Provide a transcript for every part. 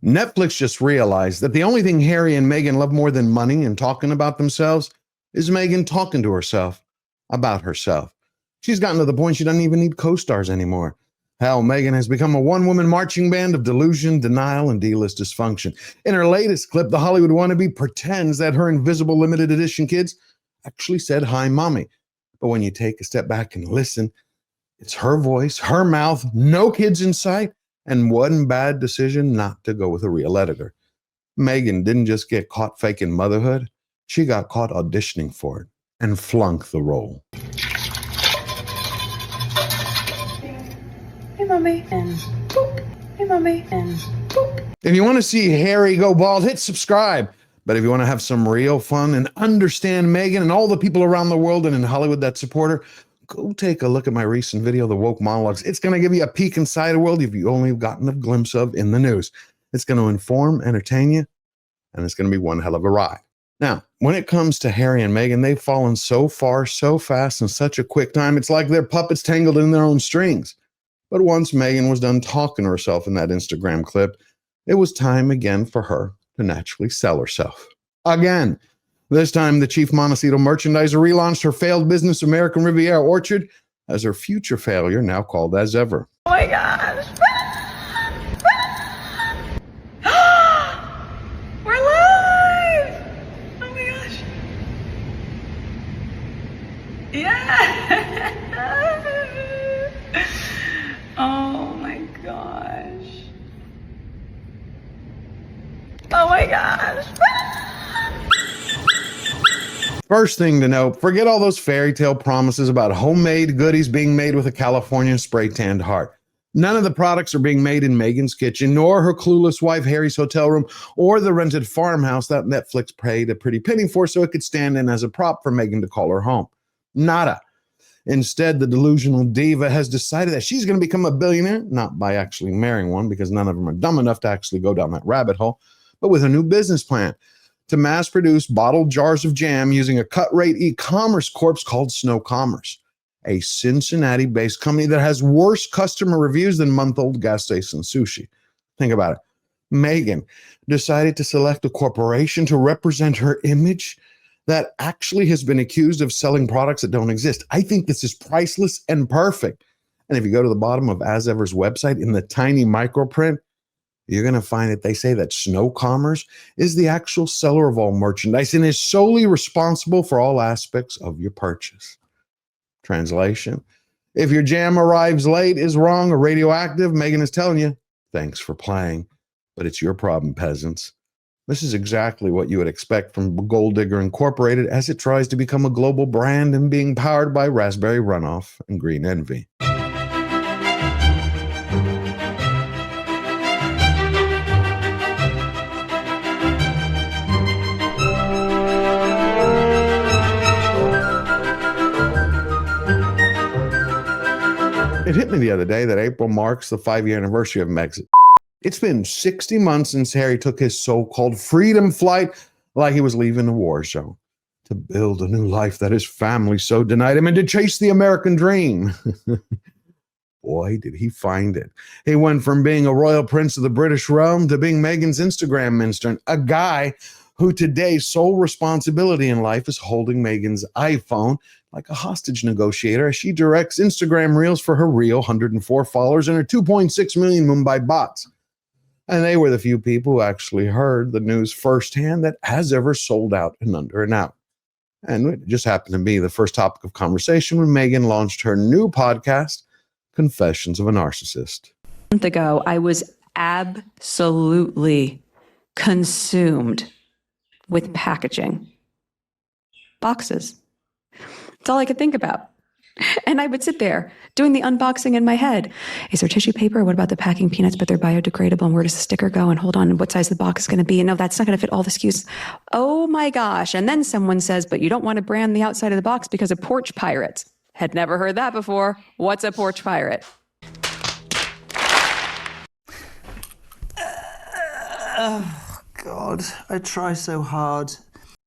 Netflix just realized that the only thing Harry and Meghan love more than money and talking about themselves is Meghan talking to herself about herself. She's gotten to the point she doesn't even need co-stars anymore. Hell, Meghan has become a one-woman marching band of delusion, denial, and D-list dysfunction. In her latest clip, the Hollywood wannabe pretends that her invisible limited edition kids actually said, "Hi, Mommy." But when you take a step back and listen, it's her voice, her mouth, no kids in sight, and one bad decision not to go with a real editor. Meghan didn't just get caught faking motherhood, she got caught auditioning for it and flunked the role. Hey, Mommy, and boop. Hey, Mommy, and boop. If you want to see Harry go bald, hit subscribe. But if you want to have some real fun and understand Meghan and all the people around the world and in Hollywood that support her, go take a look at my recent video, The Woke Monologues. It's going to give you a peek inside a world you've only gotten a glimpse of in the news. It's going to inform, entertain you, and it's going to be one hell of a ride. Now, when it comes to Harry and Meghan, they've fallen so far, so fast, in such a quick time, it's like they're puppets tangled in their own strings. But once Meghan was done talking to herself in that Instagram clip, it was time again for her to naturally sell herself. Again. This time, the chief Montecito merchandiser relaunched her failed business, American Riviera Orchard, as her future failure, now called As Ever. Oh my gosh. We're live! Oh my gosh. Yeah! Oh my gosh. Oh my gosh. First thing to note, forget all those fairy tale promises about homemade goodies being made with a Californian spray tanned heart. None of the products are being made in Meghan's kitchen, nor her clueless wife Harry's hotel room, or the rented farmhouse that Netflix paid a pretty penny for so it could stand in as a prop for Meghan to call her home. Nada. Instead, the delusional diva has decided that she's going to become a billionaire, not by actually marrying one, because none of them are dumb enough to actually go down that rabbit hole, but with a new business plan to mass produce bottled jars of jam using a cut-rate e-commerce corp called Snow Commerce, a Cincinnati-based company that has worse customer reviews than month-old gas station sushi. Think about it. Meghan decided to select a corporation to represent her image that actually has been accused of selling products that don't exist. I think this is priceless and perfect. And if you go to the bottom of As Ever's website in the tiny micro print, you're going to find that they say that Snow Commerce is the actual seller of all merchandise and is solely responsible for all aspects of your purchase. Translation: if your jam arrives late, is wrong, or radioactive, Meghan is telling you, thanks for playing, but it's your problem, peasants. This is exactly what you would expect from Gold Digger Incorporated as it tries to become a global brand and being powered by raspberry runoff and green envy. It hit me the other day that April marks the 5-year anniversary of Megxit. It's been 60 months since Harry took his so-called freedom flight like he was leaving the war zone to build a new life that his family so denied him and to chase the American dream. Boy, did he find it. He went from being a royal prince of the British realm to being Meghan's Instagram minister, a guy who today's sole responsibility in life is holding Meghan's iPhone like a hostage negotiator as she directs Instagram reels for her real 104 followers and her 2.6 million Mumbai bots. And they were the few people who actually heard the news firsthand that As Ever sold out in under an hour. And it just happened to be the first topic of conversation when Meghan launched her new podcast, Confessions of a Narcissist. A month ago, I was absolutely consumed with packaging. Boxes. That's all I could think about. And I would sit there doing the unboxing in my head. Is there tissue paper? What about the packing peanuts? But they're biodegradable. And where does the sticker go? And hold on, and what size the box is going to be? And no, that's not going to fit all the SKUs. Oh my gosh. And then someone says, but you don't want to brand the outside of the box because of porch pirates. Had never heard that before. What's a porch pirate? Oh, God. I try so hard.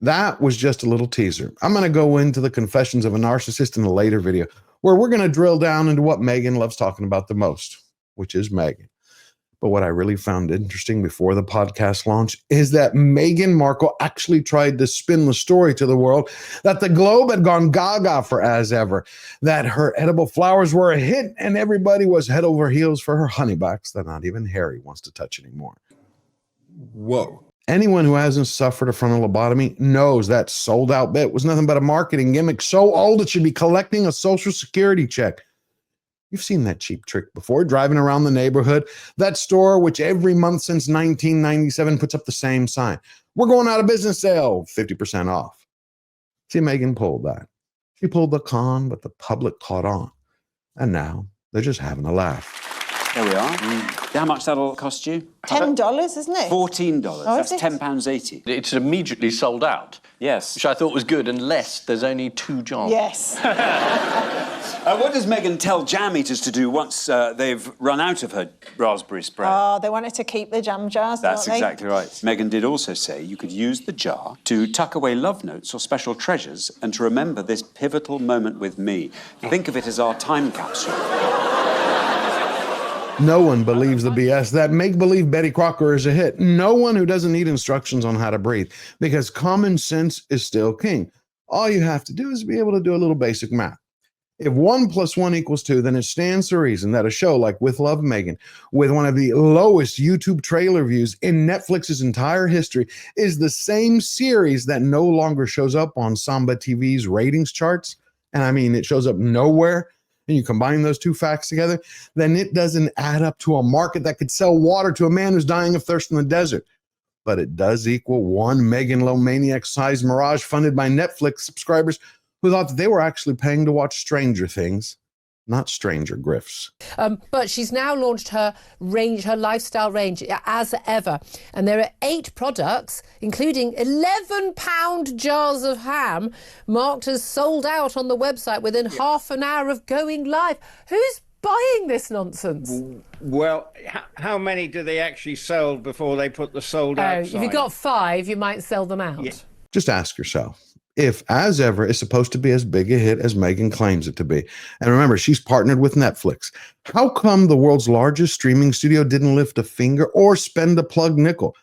That was just a little teaser. I'm going to go into the Confessions of a Narcissist in a later video, where we're going to drill down into what Meghan loves talking about the most, which is Meghan. But what I really found interesting before the podcast launch is that Meghan Markle actually tried to spin the story to the world that the Globe had gone gaga for As Ever, that her edible flowers were a hit and everybody was head over heels for her honeybacks that not even Harry wants to touch anymore. Whoa. Anyone who hasn't suffered a frontal lobotomy knows that sold out bit was nothing but a marketing gimmick so old it should be collecting a social security check. You've seen that cheap trick before, driving around the neighborhood. That store, which every month since 1997 puts up the same sign. We're going out of business sale, 50% off. See, Meghan pulled that. She pulled the con, but the public caught on. And now they're just having a laugh. There we are. How much that'll cost you? $10, isn't it? $14. That's is it? £10.80. It's immediately sold out. Yes. Which I thought was good, unless there's only 2 jars. Yes. What does Meghan tell jam eaters to do once they've run out of her raspberry spread? Oh, they wanted to keep the jam jars, That's don't they? exactly right. Meghan did also say you could use the jar to tuck away love notes or special treasures and to remember this pivotal moment with me. Think of it as our time capsule. No one believes the BS that make-believe Betty Crocker is a hit. No one who doesn't need instructions on how to breathe, because common sense is still king. All you have to do is be able to do a little basic math. If 1 + 1 = 2, then it stands to reason that a show like With Love Meghan, with one of the lowest YouTube trailer views in Netflix's entire history, is the same series that no longer shows up on Samba TV's ratings charts. And I mean, it shows up nowhere. And you combine those two facts together, then it doesn't add up to a market that could sell water to a man who's dying of thirst in the desert. But it does equal one megalomaniac-sized mirage funded by Netflix subscribers who thought that they were actually paying to watch Stranger Things, not Stranger Grifts. But she's now launched her range, her lifestyle range, As Ever. And there are 8 products, including 11-pound jars of ham, marked as sold out on the website within half an hour of going live. Who's buying this nonsense? Well, how many do they actually sell before they put the sold out If sign? you've got 5, you might sell them out. Yeah. Just ask yourself, if As Ever is supposed to be as big a hit as Meghan claims it to be, and remember, she's partnered with Netflix, how come the world's largest streaming studio didn't lift a finger or spend a plug nickel?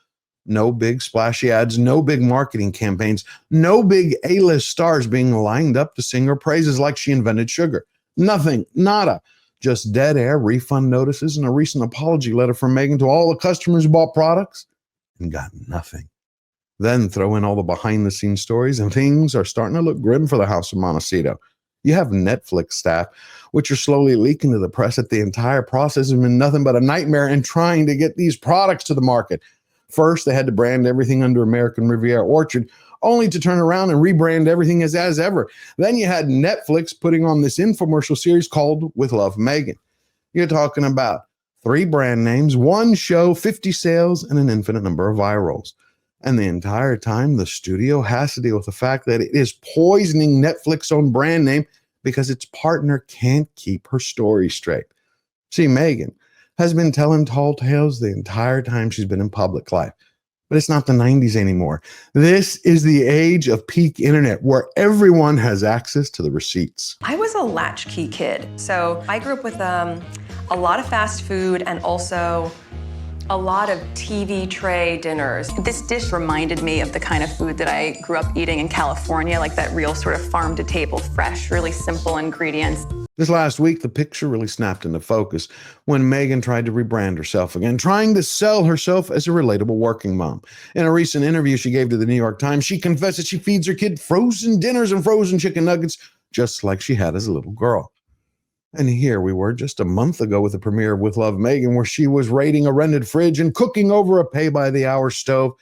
No big splashy ads, no big marketing campaigns, no big A-list stars being lined up to sing her praises like she invented sugar. Nothing, nada. Just dead air, refund notices, and a recent apology letter from Meghan to all the customers who bought products and got nothing. Then throw in all the behind-the-scenes stories, and things are starting to look grim for the House of Montecito. You have Netflix staff, which are slowly leaking to the press that the entire process has been nothing but a nightmare in trying to get these products to the market. First, they had to brand everything under American Riviera Orchard, only to turn around and rebrand everything as Ever. Then you had Netflix putting on this infomercial series called With Love Meghan. You're talking about 3 brand names, 1 show, 50 sales, and an infinite number of eye rolls. And the entire time, the studio has to deal with the fact that it is poisoning Netflix's own brand name because its partner can't keep her story straight. See, Meghan has been telling tall tales the entire time she's been in public life. But it's not the 90s anymore. This is the age of peak internet where everyone has access to the receipts. I was a latchkey kid, so I grew up with a lot of fast food and also a lot of TV tray dinners. This dish reminded me of the kind of food that I grew up eating in California, like that real sort of farm-to-table, fresh, really simple ingredients. This last week, the picture really snapped into focus when Meghan tried to rebrand herself again, trying to sell herself as a relatable working mom. In a recent interview she gave to the New York Times, she confessed that she feeds her kid frozen dinners and frozen chicken nuggets, just like she had as a little girl. And here we were just a month ago with the premiere of With Love Meghan, where she was raiding a rented fridge and cooking over a pay-by-the-hour stove,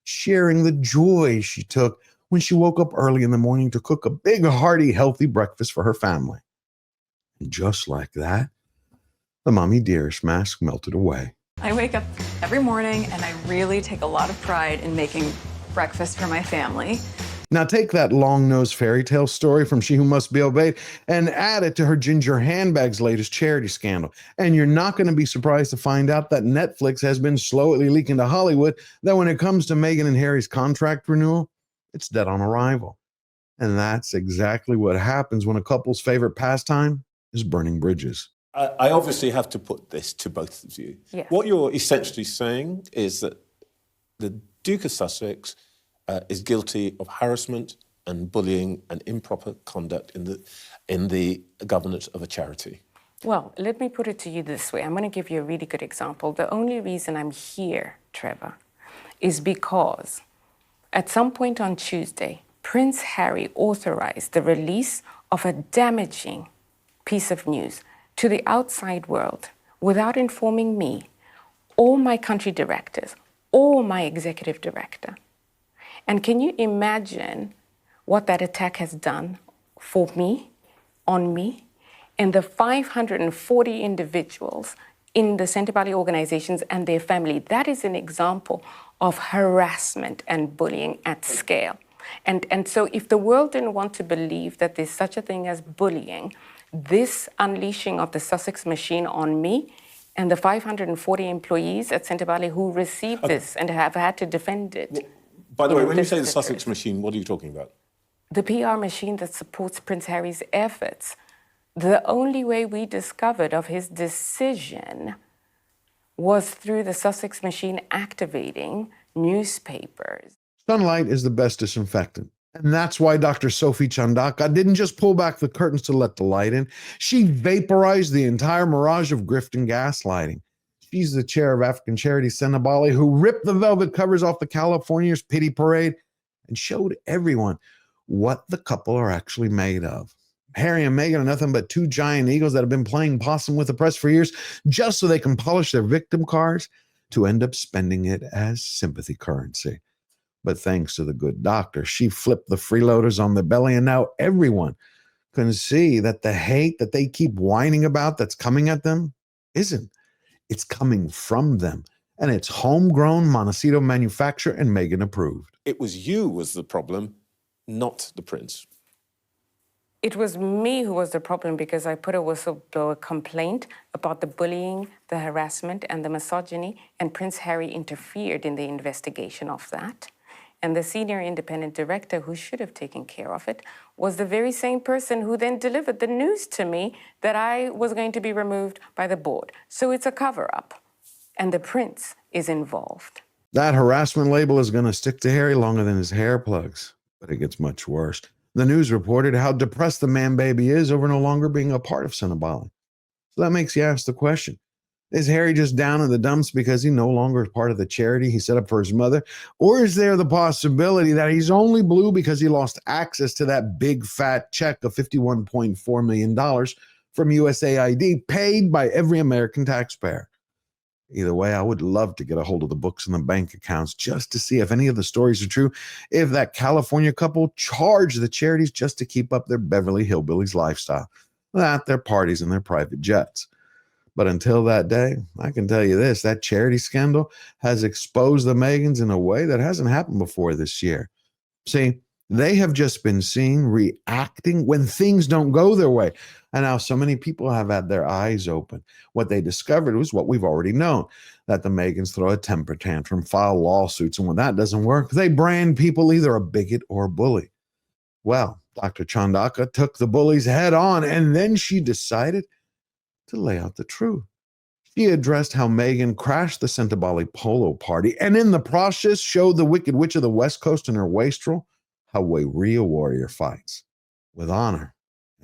sharing the joy she took when she woke up early in the morning to cook a big, hearty, healthy breakfast for her family. And just like that, the Mommy Dearest mask melted away. I wake up every morning and I really take a lot of pride in making breakfast for my family. Now take that long-nosed fairy tale story from She Who Must Be Obeyed and add it to her ginger handbag's latest charity scandal. And you're not going to be surprised to find out that Netflix has been slowly leaking to Hollywood that when it comes to Meghan and Harry's contract renewal, it's dead on arrival. And that's exactly what happens when a couple's favorite pastime is burning bridges. I obviously have to put this to both of you. Yes. What you're essentially saying is that the Duke of Sussex is guilty of harassment and bullying and improper conduct in the governance of a charity. Well, let me put it to you this way. I'm going to give you a really good example. The only reason I'm here, Trevor, is because at some point on Tuesday, Prince Harry authorized the release of a damaging piece of news to the outside world without informing me, or my country directors, or my executive director. And can you imagine what that attack has done for me, on me, and the 540 individuals in the Centre Valley organizations and their family? That is an example of harassment and bullying at scale. And so if the world didn't want to believe that there's such a thing as bullying, this unleashing of the Sussex machine on me and the 540 employees at Centre Valley who received this and have had to defend it. Well, by the way, when you say the Sussex machine, what are you talking about? The PR machine that supports Prince Harry's efforts. The only way we discovered of his decision was through the Sussex machine activating newspapers. Sunlight is the best disinfectant. And that's why Dr. Sophie Chandaka didn't just pull back the curtains to let the light in. She vaporized the entire mirage of grift and gaslighting. She's the chair of African Charity Senabali, who ripped the velvet covers off the California's pity parade and showed everyone what the couple are actually made of. Harry and Meghan are nothing but two giant eagles that have been playing possum with the press for years just so they can polish their victim cards to end up spending it as sympathy currency. But thanks to the good doctor, she flipped the freeloaders on the belly, and now everyone can see that the hate that they keep whining about that's coming at them isn't. It's coming from them, and it's homegrown, Montecito manufactured, and Meghan approved. It was you was the problem, not the prince. It was me who was the problem because I put a whistleblower complaint about the bullying, the harassment, and the misogyny, and Prince Harry interfered in the investigation of that. And the senior independent director who should have taken care of it was the very same person who then delivered the news to me that I was going to be removed by the board. So it's a cover-up, and the prince is involved. That harassment label is going to stick to Harry longer than his hair plugs, but it gets much worse. The news reported how depressed the man-baby is over no longer being a part of Senabali. So that makes you ask the question, is Harry just down in the dumps because he no longer is part of the charity he set up for his mother? Or is there the possibility that he's only blue because he lost access to that big fat check of $51.4 million from USAID paid by every American taxpayer? Either way, I would love to get a hold of the books and the bank accounts just to see if any of the stories are true, if that California couple charged the charities just to keep up their Beverly Hillbillies lifestyle, not their parties and their private jets. But until that day, I can tell you this, that charity scandal has exposed the Meghans in a way that hasn't happened before this year. See, they have just been seen reacting when things don't go their way. And now so many people have had their eyes open. What they discovered was what we've already known, that the Meghans throw a temper tantrum, file lawsuits, and when that doesn't work, they brand people either a bigot or a bully. Well, Dr. Chandaka took the bullies head on, and then she decided to lay out the truth. She addressed how Meghan crashed the Senabali polo party and in the process showed the Wicked Witch of the West Coast in her wastrel how a real warrior fights with honor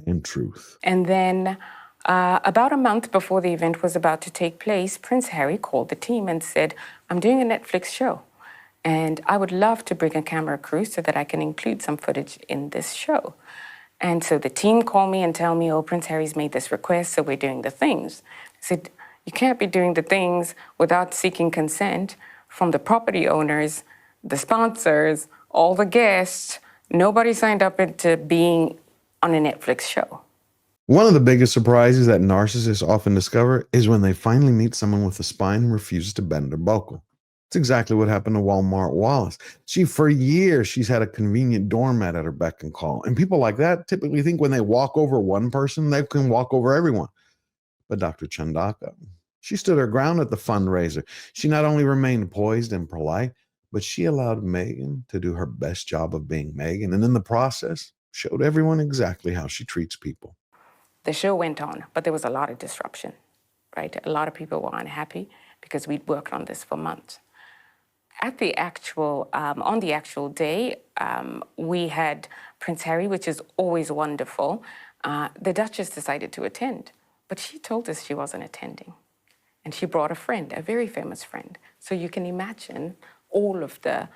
and truth. And then about a month before the event was about to take place, Prince Harry called the team and said, I'm doing a Netflix show and I would love to bring a camera crew so that I can include some footage in this show. And so the team called me and tell me, oh, Prince Harry's made this request, so we're doing the things. I said, you can't be doing the things without seeking consent from the property owners, the sponsors, all the guests. Nobody signed up into being on a Netflix show. One of the biggest surprises that narcissists often discover is when they finally meet someone with a spine who refuses to bend or buckle. It's exactly what happened to Walmart Wallace. For years, she's had a convenient doormat at her beck and call. And people like that typically think when they walk over one person, they can walk over everyone. But Dr. Chandaka, she stood her ground at the fundraiser. She not only remained poised and polite, but she allowed Meghan to do her best job of being Meghan. And in the process, showed everyone exactly how she treats people. The show went on, but there was a lot of disruption, right? A lot of people were unhappy because we'd worked on this for months. On the actual day, we had Prince Harry, which is always wonderful. The Duchess decided to attend, but she told us she wasn't attending. And she brought a friend, a very famous friend. So you can imagine all of the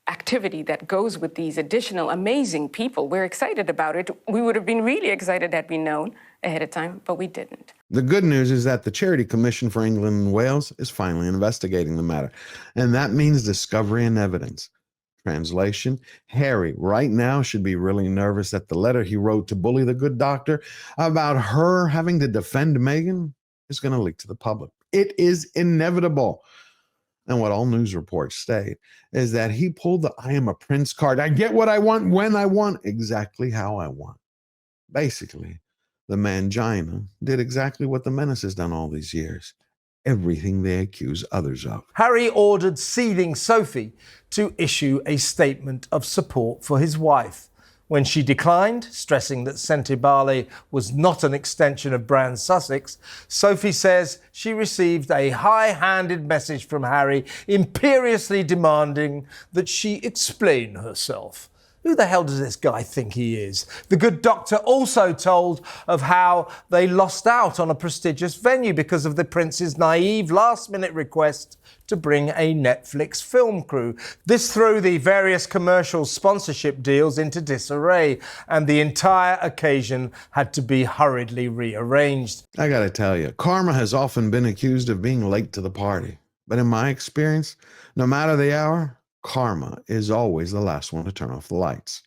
activity that goes with these additional amazing people. We're excited about it. We would have been really excited had we known ahead of time, but we didn't. The good news is that the Charity Commission for England and Wales is finally investigating the matter, and that means discovery and evidence. Translation: Harry right now should be really nervous that the letter he wrote to bully the good doctor about her having to defend Meghan is going to leak to the public. It is inevitable. And what all news reports state is that he pulled the "I am a prince" card. I get what I want, when I want, exactly how I want. Basically, the mangina did exactly what the menace has done all these years. Everything they accuse others of. Harry ordered seething Sophie to issue a statement of support for his wife. When she declined, stressing that Senti Barley was not an extension of Brand Sussex, Sophie says she received a high-handed message from Harry imperiously demanding that she explain herself. Who the hell does this guy think he is? The good doctor also told of how they lost out on a prestigious venue because of the prince's naive last-minute request to bring a Netflix film crew. This threw the various commercial sponsorship deals into disarray, and the entire occasion had to be hurriedly rearranged. I gotta tell you, karma has often been accused of being late to the party. But in my experience, no matter the hour, karma is always the last one to turn off the lights.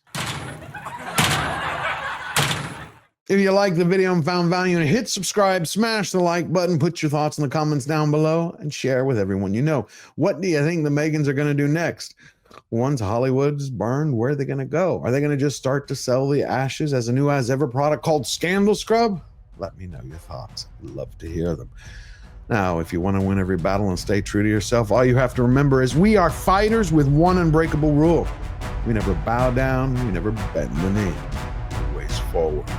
If you like the video and found value, hit subscribe, smash the like button, put your thoughts in the comments down below, and share with everyone you know. What do you think the Meghans are going to do next? Once Hollywood's burned, where are they going to go? Are they going to just start to sell the ashes as a new as-ever product called Scandal Scrub? Let me know your thoughts. I'd love to hear them. Now, if you want to win every battle and stay true to yourself, all you have to remember is we are fighters with one unbreakable rule. We never bow down, we never bend the knee. Always forward.